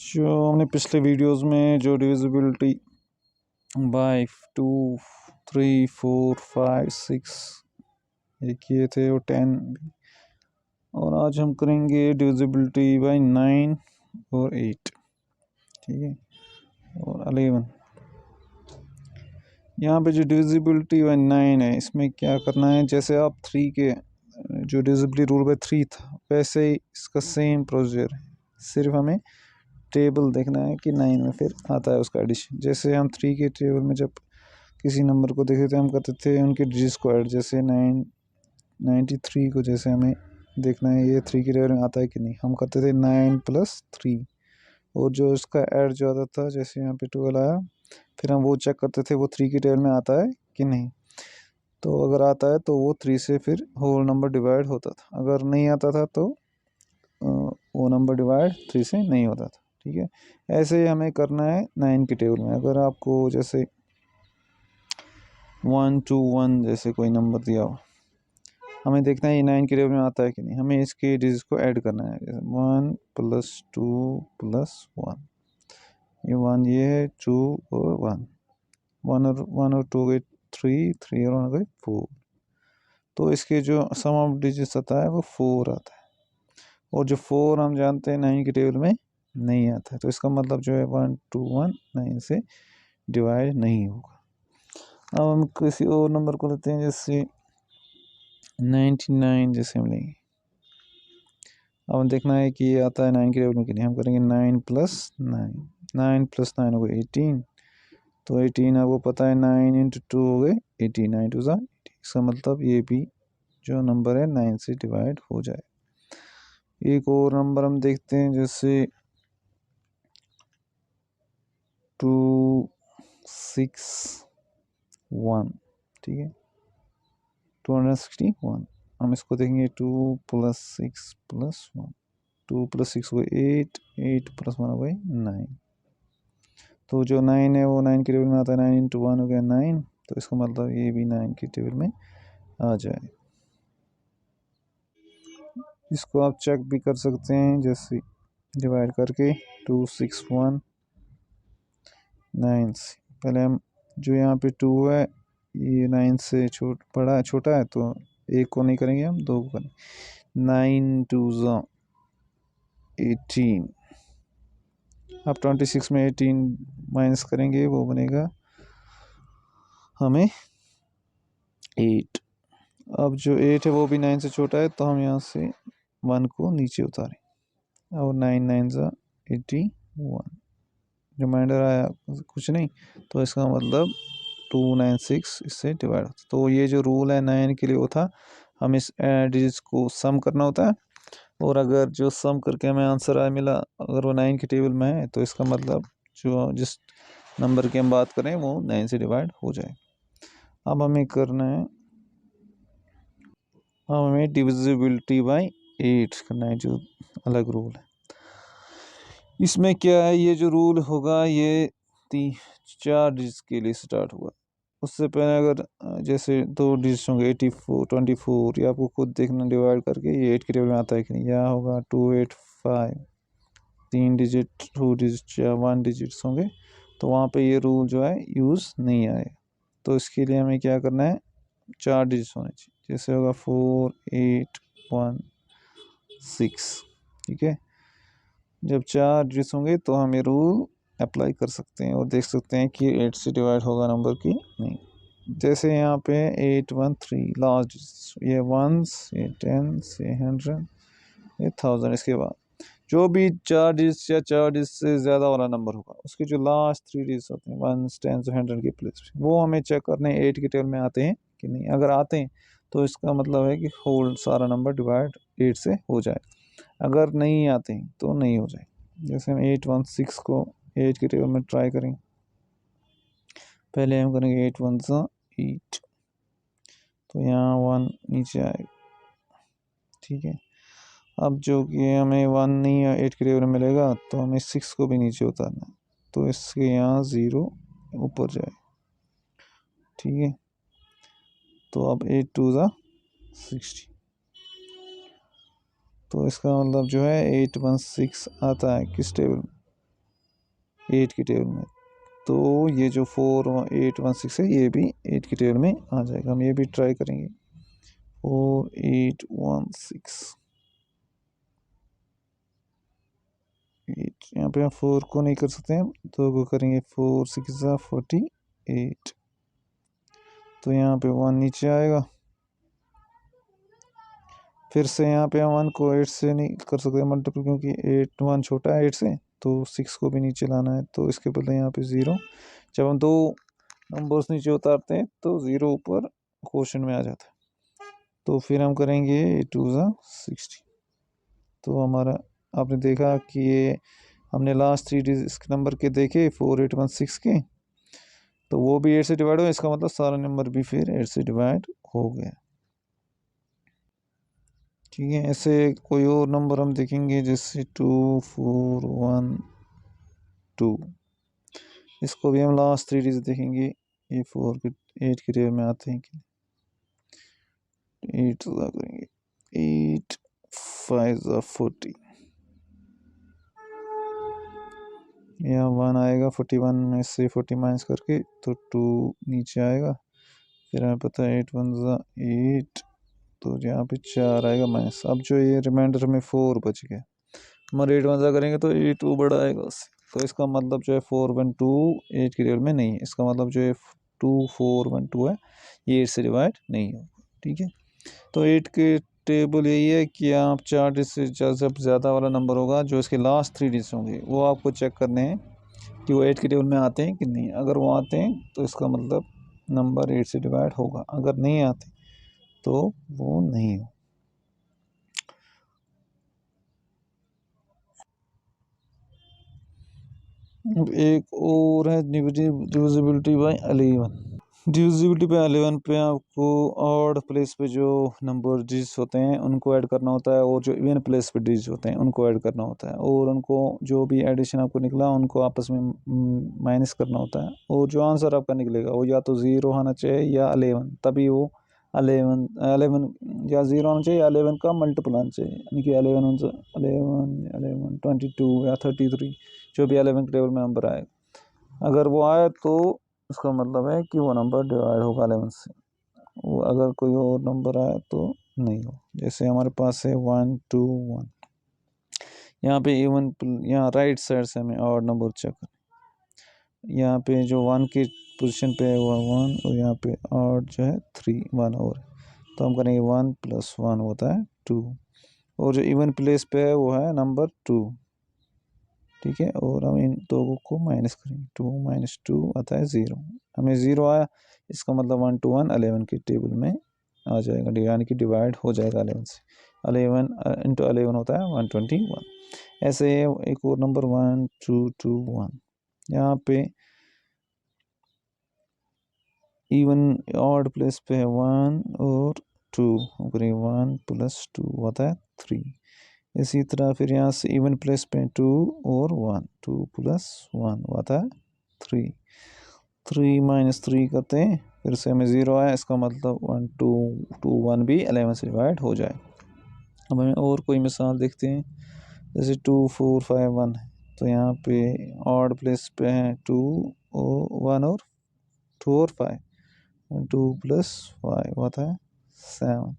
जो हमने पिछले वीडियोस में जो डिविजिबिलिटी बाय 2, 3, 4, 5, 6 ये किए थे वो 10 और आज हम करेंगे डिविजिबिलिटी बाय 9 और 8, ठीक है, और 11। यहाँ पे जो डिविजिबिलिटी बाय 9 है इसमें क्या करना है, जैसे आप 3 के जो डिविजिबिलिटी रूल बाय 3 था वैसे ही इसका सेम प्रोसीजर है, सिर्फ हमें टेबल देखना है कि 9 में फिर आता है उसका एडिशन। जैसे हम 3 के टेबल में जब किसी नंबर को देखते थे हम करते थे उनके डिजिट्स को ऐड, जैसे 93 को जैसे हमें देखना है ये 3 के टेबल में आता है कि नहीं, हम करते थे 9 + 3 और जो इसका ऐड जो आता था जैसे यहाँ पे 12 आया फिर हम वो चेक करते थे वो 3 के टेबल में आता है कि नहीं। तो अगर आता है तो वो 3 से फिर होल नंबर डिवाइड होता था, अगर नहीं आता था तो वो नंबर डिवाइड 3 से नहीं होता था, ठीक है। ऐसे ही हमें करना है 9 के टेबल में। अगर आपको जैसे 1 2 1 जैसे कोई नंबर दिया हो, हमें देखना है ये 9 के टेबल में आता है कि नहीं, हमें इसके डिजिट को ऐड करना है। जैसे 1 + 2 + 1, ये 1 ये है 2 और 1, 1 और 2 गए 3, 3 और 1 गए 4, तो इसके जो सम ऑफ डिजिट्स आता है वो 4 आता है और जो 4 हम जानते हैं 9 के टेबल में नहीं आता है, तो इसका मतलब जो है 1 2 1 9 से डिवाइड नहीं होगा। अब हम किसी और नंबर को लेते हैं, जैसे 99 जैसे हम लेंगे। अब हम देखना है कि ये आता है 9 के टेबल में कि नहीं, हम करेंगे 9 + 9, 9 + 9 हो गए 18, तो 18 आपको पता है 9 × 2 हो गए 18, 9 2 18, इसका मतलब ये भी जो नंबर है 9 से डिवाइड हो जाए। एक और नंबर हम देखते हैं, जैसे 2 6 1, ठीक है, 261। हम इसको देखेंगे 2 + 6 + 1, 2 + 6 हो गए 8, 8 + 1 हो गए 9, तो जो 9 है वो 9 के टेबल में आता है, 9 × 1 हो गया 9, तो इसका मतलब ये भी 9 के टेबल में आ जाए। इसको आप चेक भी कर सकते हैं, जैसे डिवाइड करके 2 6 1 9 से। पहले हम जो यहाँ पे 2 है ये 9 से बड़ा है, छोटा है, तो एक को नहीं करेंगे हम, 2 को करेंगे। 9 2 18, अब 26 में 18 माइनस करेंगे वो बनेगा हमें 8। अब जो 8 है वो भी 9 से छोटा है, तो हम यहाँ से 1 को नीचे उतारें और 9 9 ज़ा 81, रिमाइंडर आया कुछ नहीं, तो इसका मतलब 296 इससे डिवाइड होता है। तो ये जो रूल है 9 के लिए वो था, हम इस डिजिट्स को सम करना होता है और अगर जो सम करके हमें आंसर आया मिला अगर वो 9 के टेबल में है तो इसका मतलब जो जिस नंबर की हम बात करें वो 9 से डिवाइड हो जाए। अब हमें करना है, अब हमें डिविजिबिलिटी बाय 8 करना है, जो अलग रूल है। इसमें क्या है, ये जो रूल होगा ये 4 डिजिट्स के लिए स्टार्ट हुआ। उससे पहले अगर जैसे 2 डिजिट्स होंगे 84 24, ये आपको खुद देखना डिवाइड करके ये 8 के टेबल में आता है कि नहीं। यहाँ होगा 285, 3 डिजिट 2 डिजिट या 1 डिजिट्स होंगे, तो वहाँ पे ये रूल जो है यूज़ नहीं आएगा। तो इसके लिए हमें क्या करना है, 4 डिजिट्स होने चाहिए, जैसे होगा 4 8 1 6, ठीक है। जब 4 डिजिट्स होंगे तो हम ये रूल अप्लाई कर सकते हैं और देख सकते हैं कि 8 से डिवाइड होगा नंबर की नहीं। जैसे यहाँ पे 813 लास्ट, ये 1s, ये 10s, ये 100, ये 1000, इसके बाद जो भी 4 डिजिट्स या 4 डिजिट से ज़्यादा वाला नंबर होगा उसके जो लास्ट 3 डिजिट्स होते हैं 1s 10s 100 के प्लेस वो हमें चेक करने 8 के टेबल में आते हैं कि नहीं। अगर आते हैं तो इसका मतलब है कि होल सारा नंबर डिवाइड 8 से हो जाए, अगर नहीं आते हैं तो नहीं हो जाए। जैसे हम 816 को 8 के टेबल में ट्राई करें, पहले हम करेंगे 8 1 ज़ा 8, तो यहाँ 1 नीचे आएगा, ठीक है। अब जो कि हमें 1 नहीं 8 के टेबल में मिलेगा तो हमें 6 को भी नीचे उतारना है, तो इसके यहाँ 0 ऊपर जाए, ठीक है। तो अब 8 2 ज़ा 60, तो इसका मतलब जो है 816 आता है किस टेबल में, 8 की टेबल में, तो ये जो 4816 है ये भी 8 की टेबल में आ जाएगा। हम ये भी ट्राई करेंगे। 4816 8, यहाँ पे हम 4 को नहीं कर सकते हैं, तो वो करेंगे 4 6 48, तो यहाँ पे 1 नीचे आएगा। फिर से यहाँ पे हम 1 को 8 से नहीं कर सकते मल्टीपल, क्योंकि 1 छोटा है 8 से, तो 6 को भी नीचे लाना है, तो इसके बदले यहाँ पे 0। जब हम दो नंबर्स नीचे उतारते हैं तो 0 ऊपर क्वेश्चन में आ जाता है। तो फिर हम करेंगे 2 60। तो हमारा आपने देखा कि ये हमने लास्ट 3 डिजिट नंबर के देखे 4816 के, तो वो भी 8 से डिवाइड हुआ, इसका मतलब सारा नंबर भी फिर 8 से डिवाइड हो गया। ठीक है, ऐसे कोई और नंबर हम देखेंगे जैसे 2412, इसको भी हम लास्ट 3 डिजिट देखेंगे, ये 4 के 8 के टेबल में आते हैं कि 8 करेंगे, 8 5 40, यहाँ 1 आएगा, 41 में से 40 माइनस करके तो 2 नीचे आएगा। फिर हमें पता है 8 1 8, तो यहाँ पे 4 आएगा माइनस। अब जो ये रिमाइंडर में 4 बच गया, हमारे 8 1 करेंगे तो 8 2 बड़ा आएगा उससे, तो इसका मतलब जो है 4 1 2 8 की टेबल में नहीं है। इसका मतलब जो है 2 4 1 2 है, ये 8 से डिवाइड नहीं होगा। ठीक है, तो 8 के टेबल यही है कि आप 4 डिजिट से जब ज़्यादा वाला नंबर होगा, जो इसके लास्ट 3 डिजिट होंगे वो आपको चेक करने हैं कि वो 8 के टेबल में आते हैं कि नहीं। अगर वो आते हैं तो इसका मतलब नंबर 8 से डिवाइड होगा, अगर नहीं आते तो वो नहीं हो। अब एक और है डिविजिबिलिटी बाय 11। डिविजिबिलिटी बाय 11 पे आपको ऑड प्लेस पे जो नंबर डिजिट्स होते हैं उनको ऐड करना होता है, और जो इवन प्लेस पे डिजिट्स होते हैं उनको ऐड करना होता है, और उनको जो भी एडिशन आपको निकला उनको आपस में माइनस करना होता है, और जो आंसर आपका निकलेगा वो या तो 0 होना चाहिए या 11, तभी वो 11 या 0 होना चाहिए या 11 का मल्टीपल आना चाहिए, यानी कि 11 22 या 33, जो भी 11 के टेबल में नंबर आए, अगर वो आए तो उसका मतलब है कि वो नंबर डिवाइड होगा 11 से। वो अगर कोई और नंबर आए तो नहीं हो। जैसे हमारे पास है 1 2 1, यहाँ पे इवन, यहाँ राइट साइड से हमें और नंबर चेक कर, यहाँ पे जो 1 की पोजीशन पे है वो 1, और यहाँ पे और जो है 3 1 और, तो हम करेंगे 1 + 1 होता है 2, और जो इवन प्लेस पे है वो है नंबर 2। ठीक है, और हम इन दो को माइनस करेंगे, 2 - 2 आता है 0, हमें 0 आया, इसका मतलब 1 to 1 11 के टेबल में आ जाएगा, यानी कि डिवाइड हो जाएगा 11 से। 11 × 11 होता है 121। ऐसे एक और नंबर 1 2 2 1, यहाँ पे इवन ऑड प्लेस पे है 1 और 2, 1 + 2 होता है 3। इसी तरह फिर यहाँ से इवन प्लेस पे 2 और 1, 2 + 1 होता है 3, 3 - 3 करते हैं, फिर से हमें 0 आया, इसका मतलब 1 2 2 1 भी 11 से डिवाइड हो जाए। अब हमें और कोई मिसाल देखते हैं, जैसे 2 4 5 1 है, तो यहाँ पे ऑड प्लेस पे है 2 और 1 और 2 और 5, 2 + 5 होता है 7,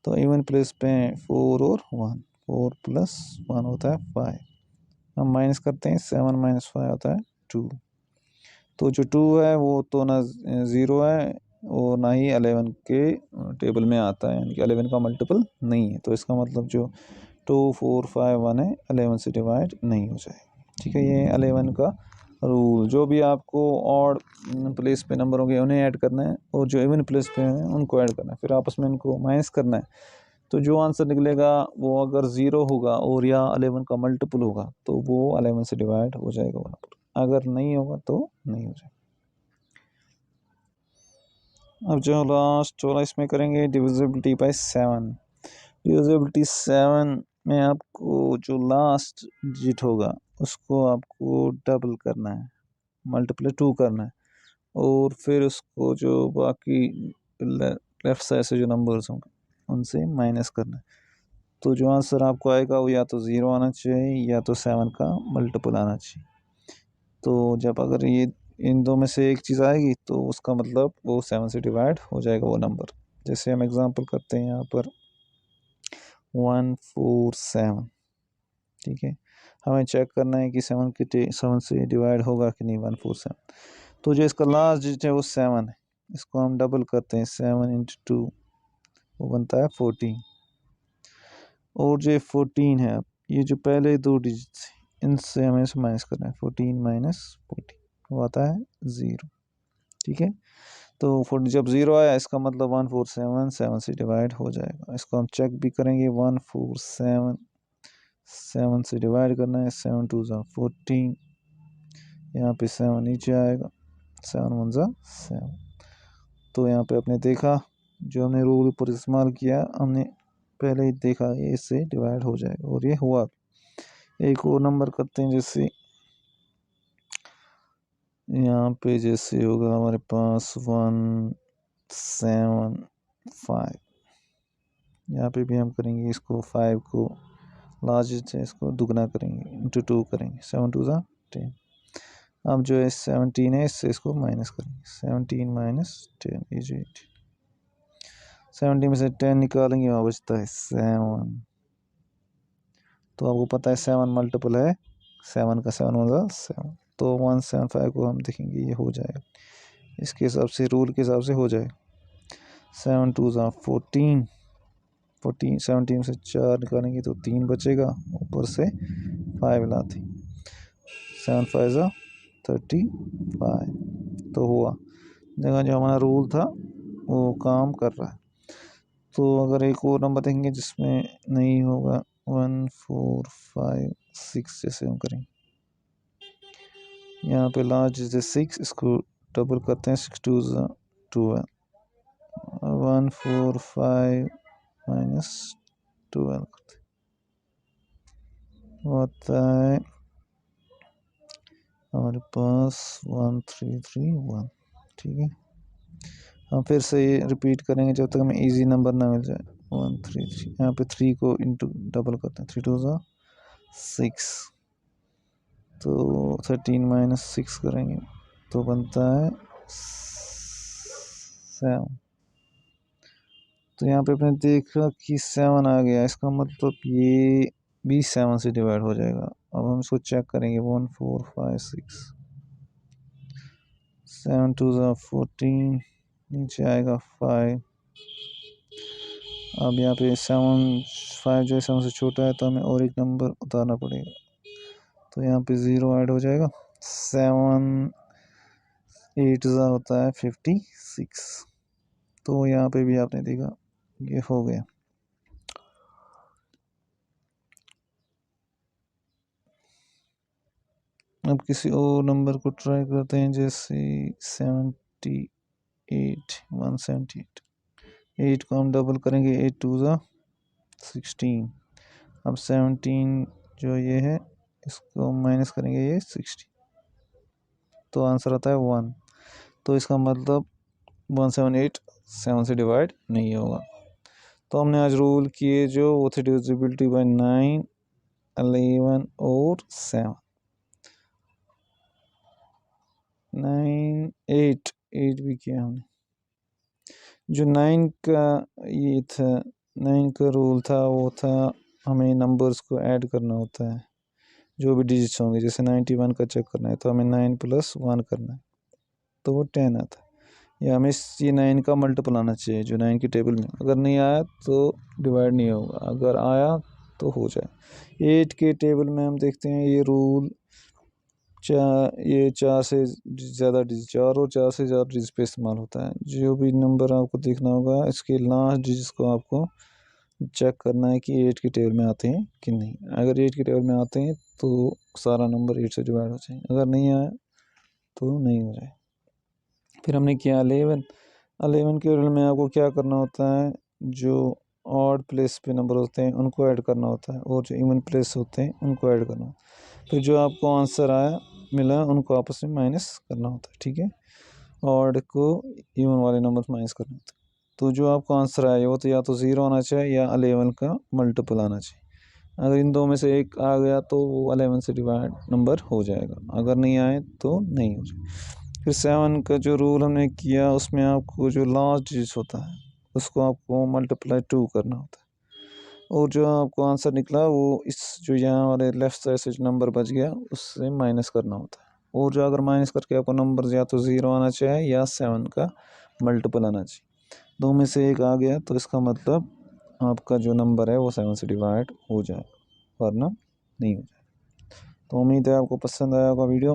तो इवन प्लेस पे 4 और 1, 4 + 1 होता है 5, हम माइनस करते हैं, 7 - 5 होता है 2, तो जो 2 है वो तो ना 0 है और ना ही 11 के टेबल में आता है, यानी कि 11 का मल्टीपल नहीं है, तो इसका मतलब जो 2 4 5 1 है 11 से डिवाइड नहीं हो जाए। ठीक है, ये 11 का रूल, जो भी आपको ऑड प्लेस पे नंबर होंगे उन्हें ऐड करना है, और जो इवन प्लेस पे हैं उनको ऐड करना है, फिर आपस में इनको माइनस करना है, तो जो आंसर निकलेगा वो अगर 0 होगा और या 11 का मल्टीपल होगा तो वो 11 से डिवाइड हो जाएगा वहाँ पर, अगर नहीं होगा तो नहीं हो जाएगा। अब जो लास्ट वाला इसमें करेंगे डिविजिबिलिटी बाय 7। डिविजिबिलिटी 7 में आपको जो लास्ट डिजिट होगा उसको आपको डबल करना है, मल्टीप्लाई 2 करना है, और फिर उसको जो बाकी लेफ्ट साइड से जो नंबर्स होंगे उनसे माइनस करना है, तो जो आंसर आपको आएगा वो या तो 0 आना चाहिए या तो 7 का मल्टीपल आना चाहिए। तो जब अगर ये इन दो में से एक चीज़ आएगी तो उसका मतलब वो 7 से डिवाइड हो जाएगा वो नंबर। जैसे हम एग्जांपल करते हैं यहाँ पर 147, ठीक है। हमें चेक करना है कि 7 से डिवाइड होगा कि नहीं 147। तो जो इसका लास्ट डिजिट है वो 7 है, इसको हम डबल करते हैं, 7 इंटू 2 वो बनता है 14। और जो 14 है, ये जो पहले दो डिजिट्स इनसे हमें इसे माइनस करना है, 14 माइनस 14 वो आता है 0, ठीक है। तो जब 0 आया इसका मतलब 147 7 से डिवाइड हो जाएगा। इसको हम चेक भी करेंगे, 147 7 से डिवाइड करना है, 7 2 ज़ा 14, यहाँ पे 7 नीचे आएगा, 7 1 ज़ा 7। तो यहाँ पे आपने देखा जो हमने रूल ऊपर इस्तेमाल किया, हमने पहले ही देखा ये इससे डिवाइड हो जाएगा और ये हुआ। एक और नंबर करते हैं, जैसे यहाँ पे जैसे होगा हमारे पास 175, यहाँ पे भी हम करेंगे इसको 5 को लार्जेस्ट है इसको दुगना करेंगे, इंटू 2 करेंगे, 7 2 ज़ा 10। अब जो है 17 है इससे इसको माइनस करेंगे, 17 माइनस 10 इज 8। 17 में से 10 निकालेंगे, वहाँ बचता है 7। तो आपको पता है 7 मल्टीपल है 7 का, 7 1 ज़ा 7। तो 175 को हम देखेंगे ये हो जाएगा, इसके हिसाब से रूल के हिसाब से हो जाएगा। 7 2 ज़ा 14, 17 से 4 निकालेंगे तो 3 बचेगा, ऊपर से 5 लाते, 7 5 ज़ा 35। तो हुआ, जगह जो हमारा रूल था वो काम कर रहा है। तो अगर एक और नंबर देखेंगे जिसमें नहीं होगा, 1 4 5 6 जैसे हम करेंगे, यहाँ पे लार्ज इज 6, इसको डबल करते हैं, 6 2 ज़ा 12, 1 4 5 माइनस 12 करते होता है हमारे पास 1331, ठीक है। हम फिर से ये रिपीट करेंगे जब तक हमें इजी नंबर ना मिल जाए। 133, यहाँ पे 3 को इंटू डबल करते हैं, 3 2 ज़ा 6, तो 13 माइनस 6 करेंगे तो बनता है 7। तो यहाँ पे आपने देखा कि 7 आ गया, इसका मतलब ये भी 7 से डिवाइड हो जाएगा। अब हम इसको चेक करेंगे, 1 4 5 6, 7 2 ज़ा 14, नीचे आएगा 5। अब यहाँ पे 7 5 जो है 7 से छोटा है तो हमें और एक नंबर उतारना पड़ेगा, तो यहाँ पे 0 ऐड हो जाएगा। 7 8 ज़ा होता है 56, तो यहाँ पे भी आपने देखा ये हो गया। अब किसी और नंबर को ट्राई करते हैं, जैसे 78 178, 8 को हम डबल करेंगे, 8 2 ज़ा 16। अब 17 जो ये है इसको माइनस करेंगे, ये 60, तो आंसर आता है 1। तो इसका मतलब 178 7 से डिवाइड नहीं होगा। तो हमने आज रूल किए जो वो थे डिविजिबिलिटी बाय 9 11 और 7। 9 8 भी किया हमने। जो 9 का ये था, 9 का रूल था वो था हमें नंबर्स को ऐड करना होता है, जो भी डिजिट्स होंगे, जैसे 91 का चेक करना है तो हमें 9 + 1 करना है तो वो 10 आता है, या हमें ये 9 का मल्टीपल आना चाहिए जो 9 की टेबल में, अगर नहीं आया तो डिवाइड नहीं होगा, अगर आया तो हो जाए। 8 के टेबल में हम देखते हैं ये रूल ये 4 से ज़्यादा डिजिट, 4 और 4 से ज़्यादा डिजिट पे इस्तेमाल होता है। जो भी नंबर आपको देखना होगा इसके लास्ट डिजिट्स को आपको चेक करना है कि 8 की टेबल में आते हैं कि नहीं। अगर 8 की टेबल में आते हैं तो सारा नंबर 8 से डिवाइड हो जाए, अगर नहीं आया तो नहीं हो जाए। फिर हमने किया 11 के टेबल में आपको क्या करना होता है, जो ऑड प्लेस पे नंबर होते हैं उनको ऐड करना होता है, और जो इवन प्लेस होते हैं उनको ऐड करना होता है। फिर जो आपको आंसर आया मिला उनको आपस में माइनस करना होता है, ठीक है। ऑड को इवन वाले नंबर माइनस करना होता है। तो जो आपको आंसर आया वो तो या तो 0 आना चाहिए या 11 का मल्टीपल आना चाहिए। अगर इन दो में से एक आ गया तो वो 11 से डिवाइड नंबर हो जाएगा, अगर नहीं आए तो नहीं हो जाएगा। फिर 7 का जो रूल हमने किया उसमें आपको जो लास्ट डिजिट होता है उसको आपको मल्टीप्लाई 2 करना होता है, और जो आपको आंसर निकला वो इस जो यहाँ वाले लेफ्ट साइड से जो नंबर बच गया उससे माइनस करना होता है, और जो अगर माइनस करके आपको नंबर या तो 0 आना चाहिए या 7 का मल्टीपल आना चाहिए। दो में से एक आ गया तो इसका मतलब आपका जो नंबर है वो 7 से डिवाइड हो जाए, वरना नहीं हो जाए। तो उम्मीद है आपको पसंद आया होगा वीडियो।